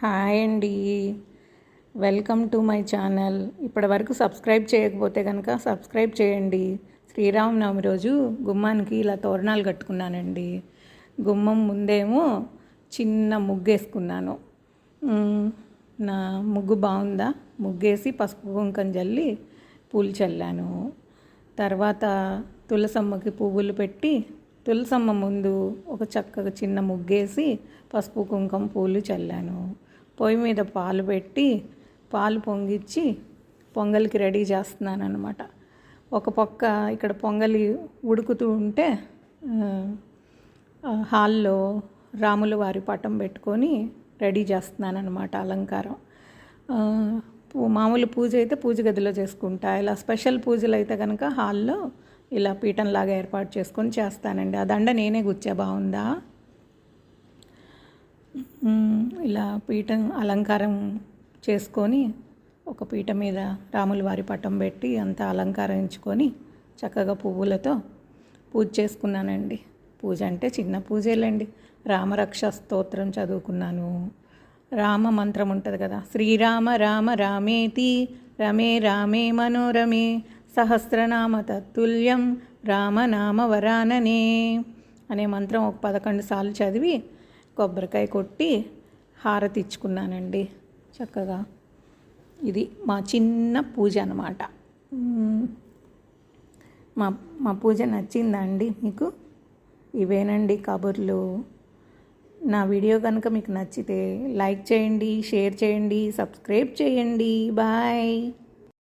Hi అండి. Welcome to my channel. ఇప్పటి వరకు సబ్స్క్రైబ్ చేయకపోతే కనుక సబ్స్క్రైబ్ చేయండి. శ్రీరామనవమి రోజు గుమ్మానికి ఇలా తోరణాలు కట్టుకున్నానండి. గుమ్మం ముందేమో చిన్న ముగ్గేసుకున్నాను. నా ముగ్గు బాగుందా? ముగ్గేసి పసుపు కుంకం జల్లి పూలు చల్లాను. తర్వాత తులసమ్మకి పువ్వులు పెట్టి తులసమ్మ ముందు ఒక చక్కగా చిన్న ముగ్గేసి పసుపు కుంకుమ పూలు చల్లాను. పొయ్యి మీద పాలు పెట్టి పాలు పొంగిచ్చి పొంగల్కి రెడీ చేస్తున్నాను అనమాట. ఒక పక్క ఇక్కడ పొంగలి ఉడుకుతూ ఉంటే హాల్లో రాముల వారి పటం పెట్టుకొని రెడీ చేస్తున్నాను అనమాట అలంకారం. మామూలు పూజ అయితే పూజ గదిలో చేసుకుంటా. ఇలా స్పెషల్ పూజలు అయితే కనుక హాల్లో ఇలా పీఠంలాగా ఏర్పాటు చేసుకొని చేస్తానండి. ఆ దండ నేనే గుచ్చా, బాగుందా? ఇలా పీఠం అలంకారం చేసుకొని ఒక పీట మీద రాముల వారి పటం పెట్టి అంతా అలంకరించుకొని చక్కగా పువ్వులతో పూజ చేసుకున్నానండి. పూజ అంటే చిన్న పూజలేండి. రామరక్ష స్తోత్రం చదువుకున్నాను. రామ మంత్రం ఉంటుంది కదా, శ్రీరామ రామ రామేతి రమే రామే మనోరమే సహస్రనామ తత్తుల్యం రామనామ వరాననే అనే మంత్రం ఒక 11 సార్లు చదివి కొబ్బరికాయ కొట్టి హారతి ఇచ్చుకున్నానండి చక్కగా. ఇది మా చిన్న పూజ అన్నమాట. మా పూజ నచ్చిందా అండి మీకు? ఇవేనండి కబుర్లు. నా వీడియో కనుక మీకు నచ్చితే లైక్ చేయండి, షేర్ చేయండి, సబ్స్క్రైబ్ చేయండి. బాయ్.